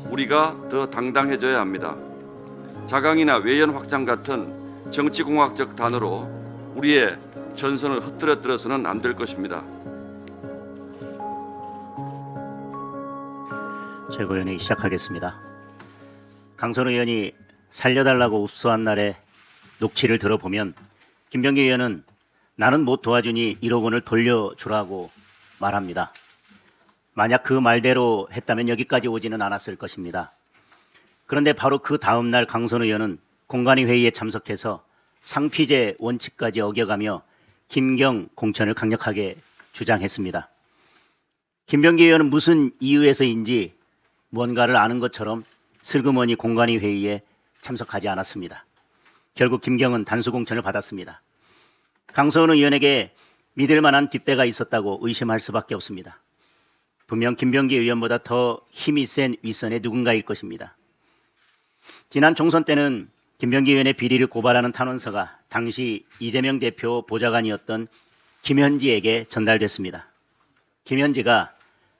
우리가 더 당당해져야 합니다. 자강이나 외연 확장 같은 정치공학적 단어로 우리의 전선을 흐트러뜨려서는 안 될 것입니다. 최고위원이 시작하겠습니다. 강선우 의원이 살려달라고 읍소한 날의 녹취를 들어보면 김병기 의원은 나는 못 도와주니 1억 원을 돌려주라고 말합니다. 만약 그 말대로 했다면 여기까지 오지는 않았을 것입니다. 그런데 바로 그 다음 날 강선우 의원은 공관위 회의에 참석해서 상피제 원칙까지 어겨가며 김경 공천을 강력하게 주장했습니다. 김병기 의원은 무슨 이유에서인지 뭔가를 아는 것처럼 슬그머니 공관위 회의에 참석하지 않았습니다. 결국 김경은 단수 공천을 받았습니다. 강선우 의원에게 믿을 만한 뒷배가 있었다고 의심할 수밖에 없습니다. 분명 김병기 의원보다 더 힘이 센 윗선의 누군가일 것입니다. 지난 총선 때는 김병기 의원의 비리를 고발하는 탄원서가 당시 이재명 대표 보좌관이었던 김현지에게 전달됐습니다. 김현지가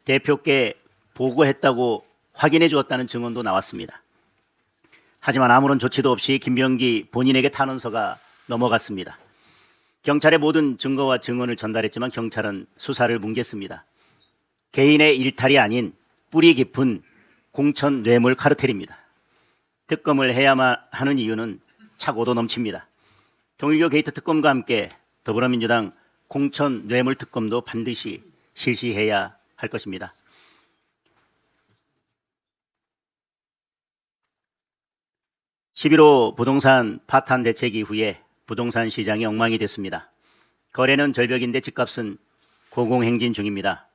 대표께 보고했다고 확인해 주었다는 증언도 나왔습니다. 하지만 아무런 조치도 없이 김병기 본인에게 탄원서가 넘어갔습니다. 경찰에 모든 증거와 증언을 전달했지만 경찰은 수사를 뭉갰습니다. 개인의 일탈이 아닌 뿌리 깊은 공천 뇌물 카르텔입니다. 특검을 해야만 하는 이유는 차고도 넘칩니다. 통일교 게이트 특검과 함께 더불어민주당 공천 뇌물 특검도 반드시 실시해야 할 것입니다. 11호 부동산 파탄 대책 이후에 부동산 시장이 엉망이 됐습니다. 거래는 절벽인데 집값은 고공행진 중입니다.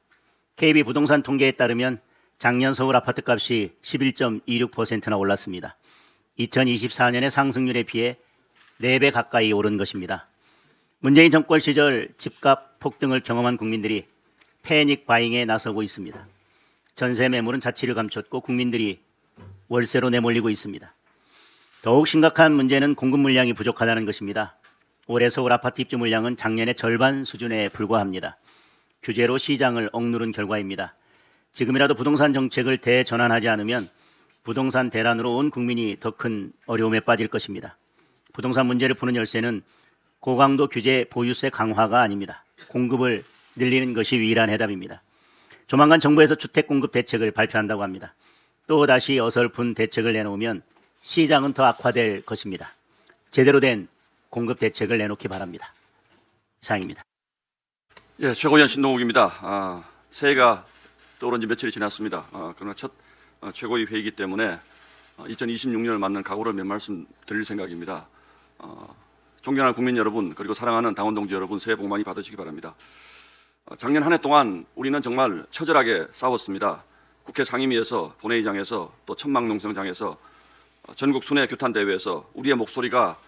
KB 부동산 통계에 따르면 작년 서울 아파트값이 11.26%나 올랐습니다. 2024년의 상승률에 비해 4배 가까이 오른 것입니다. 문재인 정권 시절 집값 폭등을 경험한 국민들이 패닉 바잉에 나서고 있습니다. 전세 매물은 자취를 감췄고 국민들이 월세로 내몰리고 있습니다. 더욱 심각한 문제는 공급 물량이 부족하다는 것입니다. 올해 서울 아파트 입주 물량은 작년의 절반 수준에 불과합니다. 규제로 시장을 억누른 결과입니다. 지금이라도 부동산 정책을 대전환하지 않으면 부동산 대란으로 온 국민이 더 큰 어려움에 빠질 것입니다. 부동산 문제를 푸는 열쇠는 고강도 규제 보유세 강화가 아닙니다. 공급을 늘리는 것이 유일한 해답입니다. 조만간 정부에서 주택 공급 대책을 발표한다고 합니다. 또다시 어설픈 대책을 내놓으면 시장은 더 악화될 것입니다. 제대로 된 공급 대책을 내놓기 바랍니다. 이상입니다. 예, 최고위원 신동욱입니다. 새해가 떠오른 지 며칠이 지났습니다. 그러나 첫 최고위 회의이기 때문에 2026년을 맞는 각오를 몇 말씀 드릴 생각입니다. 존경하는 국민 여러분, 그리고 사랑하는 당원 동지 여러분, 새해 복 많이 받으시기 바랍니다. 작년 한 해 동안 우리는 정말 처절하게 싸웠습니다. 국회 상임위에서, 본회의장에서, 또 천막농성장에서, 전국 순회 규탄 대회에서 우리의 목소리가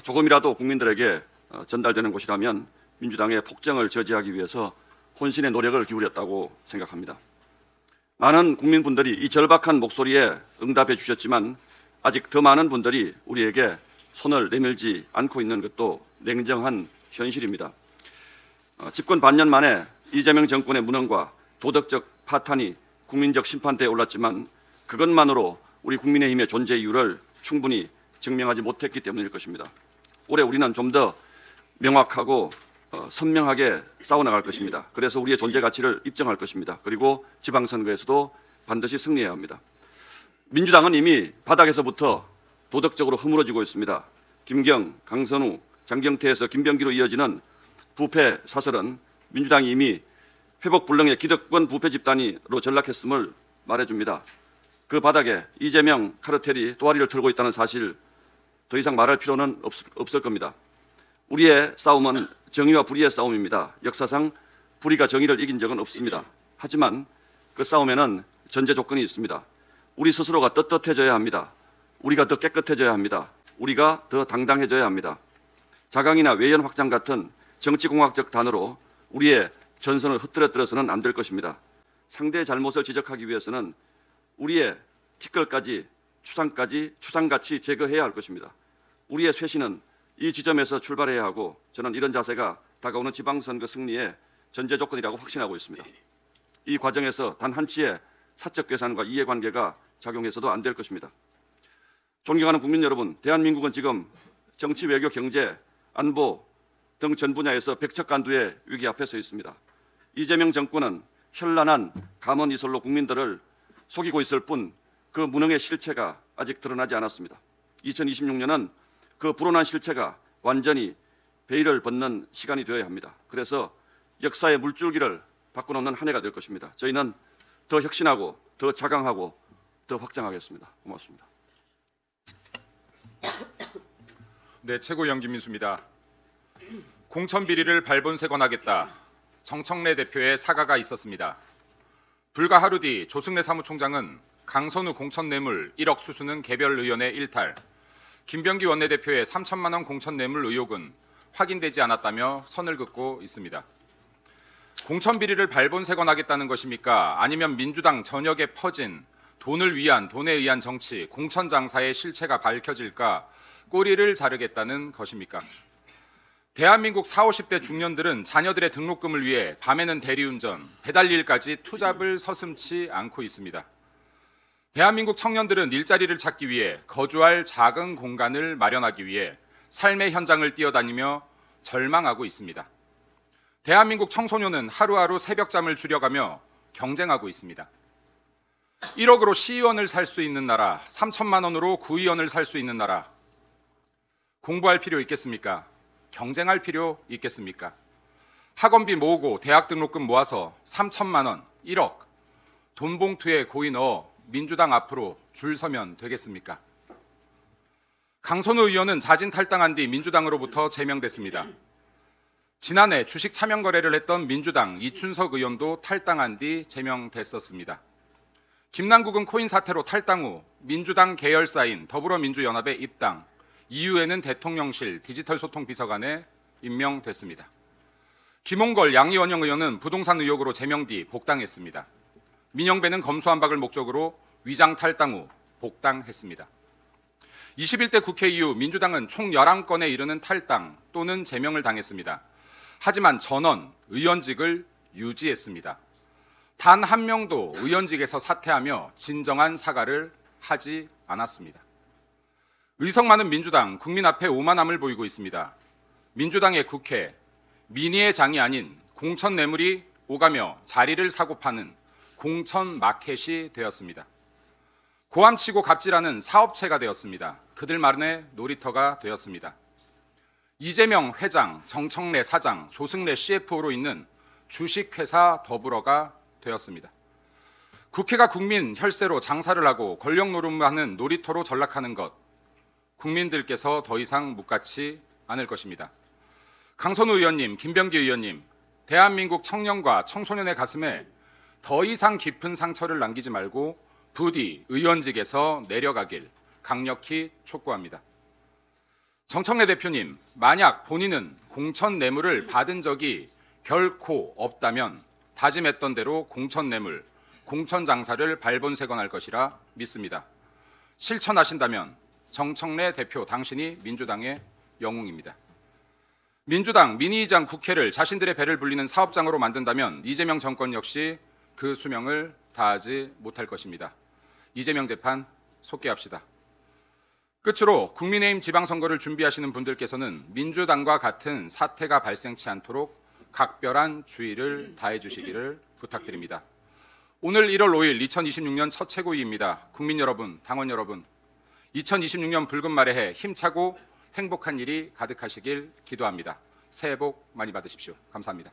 조금이라도 국민들에게 전달되는 곳이라면 민주당의 폭정을 저지하기 위해서 혼신의 노력을 기울였다고 생각합니다. 많은 국민분들이 이 절박한 목소리에 응답해 주셨지만 아직 더 많은 분들이 우리에게 손을 내밀지 않고 있는 것도 냉정한 현실입니다. 집권 반년 만에 이재명 정권의 무능과 도덕적 파탄이 국민적 심판대에 올랐지만 그것만으로 우리 국민의힘의 존재 이유를 충분히 증명하지 못했기 때문일 것입니다. 올해 우리는 좀 더 명확하고 선명하게 싸워나갈 것입니다. 그래서 우리의 존재 가치를 입증할 것입니다. 그리고 지방선거에서도 반드시 승리해야 합니다. 민주당은 이미 바닥에서부터 도덕적으로 허물어지고 있습니다. 김경, 강선우, 장경태에서 김병기로 이어지는 부패 사설은 민주당이 이미 회복불능의 기득권 부패 집단으로 전락했음을 말해줍니다. 그 바닥에 이재명 카르텔이 또아리를 틀고 있다는 사실 더 이상 말할 필요는 없을 겁니다. 우리의 싸움은 정의와 불의의 싸움입니다. 역사상 불의가 정의를 이긴 적은 없습니다. 하지만 그 싸움에는 전제 조건이 있습니다. 우리 스스로가 떳떳해져야 합니다. 우리가 더 깨끗해져야 합니다. 우리가 더 당당해져야 합니다. 자강이나 외연 확장 같은 정치공학적 단어로 우리의 전선을 흐트러뜨려서는 안 될 것입니다. 상대의 잘못을 지적하기 위해서는 우리의 티끌까지 추상같이 제거해야 할 것입니다. 우리의 쇄신은 이 지점에서 출발해야 하고 저는 이런 자세가 다가오는 지방선거 승리의 전제 조건이라고 확신하고 있습니다. 이 과정에서 단 한치의 사적 계산과 이해관계가 작용해서도 안 될 것입니다. 존경하는 국민 여러분, 대한민국은 지금 정치, 외교, 경제, 안보 등 전 분야에서 백척간두의 위기 앞에 서 있습니다. 이재명 정권은 현란한 감언 이설로 국민들을 속이고 있을 뿐 그 무능의 실체가 아직 드러나지 않았습니다. 2026년은 그 불온한 실체가 완전히 베일을 벗는 시간이 되어야 합니다. 그래서 역사의 물줄기를 바꿔놓는 한 해가 될 것입니다. 저희는 더 혁신하고 더 자강하고 더 확장하겠습니다. 고맙습니다. 네, 최고위원 김민수입니다. 공천 비리를 발본색원하겠다. 정청래 대표의 사과가 있었습니다. 불과 하루 뒤 조승래 사무총장은 강선우 공천 뇌물 1억 수수는 개별 의원의 일탈, 김병기 원내대표의 3천만 원 공천 뇌물 의혹은 확인되지 않았다며 선을 긋고 있습니다. 공천 비리를 발본색원하겠다는 것입니까? 아니면 민주당 전역에 퍼진 돈을 위한, 돈에 의한 정치, 공천 장사의 실체가 밝혀질까 꼬리를 자르겠다는 것입니까? 대한민국 40, 50대 중년들은 자녀들의 등록금을 위해 밤에는 대리운전, 배달일까지 투잡을 서슴지 않고 있습니다. 대한민국 청년들은 일자리를 찾기 위해 거주할 작은 공간을 마련하기 위해 삶의 현장을 뛰어다니며 절망하고 있습니다. 대한민국 청소년은 하루하루 새벽잠을 줄여가며 경쟁하고 있습니다. 1억으로 시의원을 살 수 있는 나라, 3천만 원으로 구의원을 살 수 있는 나라, 공부할 필요 있겠습니까? 경쟁할 필요 있겠습니까? 학원비 모으고 대학 등록금 모아서 3천만 원, 1억, 돈 봉투에 고이 넣어 민주당 앞으로 줄 서면 되겠습니까? 강선우 의원은 자진 탈당한 뒤 민주당으로부터 제명됐습니다. 지난해 주식 차명 거래를 했던 민주당 이춘석 의원도 탈당한 뒤 제명됐었습니다. 김남국은 코인 사태로 탈당 후 민주당 계열사인 더불어민주연합에 입당, 이후에는 대통령실 디지털소통비서관에 임명됐습니다. 김홍걸 양이원영 의원은 부동산 의혹으로 제명 뒤 복당했습니다. 민영배는 검수완박을 목적으로 위장 탈당 후 복당했습니다. 21대 국회 이후 민주당은 총 11건에 이르는 탈당 또는 제명을 당했습니다. 하지만 전원 의원직을 유지했습니다. 단 한 명도 의원직에서 사퇴하며 진정한 사과를 하지 않았습니다. 의석 많은 민주당, 국민 앞에 오만함을 보이고 있습니다. 민주당의 국회, 민의의 장이 아닌 공천 뇌물이 오가며 자리를 사고 파는 공천 마켓이 되었습니다. 고함치고 갑질하는 사업체가 되었습니다. 그들 말의 놀이터가 되었습니다. 이재명 회장, 정청래 사장, 조승래 CFO로 있는 주식회사 더불어가 되었습니다. 국회가 국민 혈세로 장사를 하고 권력 노름하는 놀이터로 전락하는 것, 국민들께서 더 이상 묵같이 않을 것입니다. 강선우 의원님, 김병기 의원님, 대한민국 청년과 청소년의 가슴에 더 이상 깊은 상처를 남기지 말고 부디 의원직에서 내려가길 강력히 촉구합니다. 정청래 대표님, 만약 본인은 공천 뇌물을 받은 적이 결코 없다면 다짐했던 대로 공천 뇌물, 공천 장사를 발본색원할 것이라 믿습니다. 실천하신다면 정청래 대표 당신이 민주당의 영웅입니다. 민주당 민의장 국회를 자신들의 배를 불리는 사업장으로 만든다면 이재명 정권 역시 그 수명을 다하지 못할 것입니다. 이재명 재판 속개합시다. 끝으로 국민의힘 지방선거를 준비하시는 분들께서는 민주당과 같은 사태가 발생치 않도록 각별한 주의를 다해 주시기를 부탁드립니다. 오늘 1월 5일 2026년 첫 최고위입니다. 국민 여러분, 당원 여러분, 2026년 붉은 말의 해 힘차고 행복한 일이 가득하시길 기도합니다. 새해 복 많이 받으십시오. 감사합니다.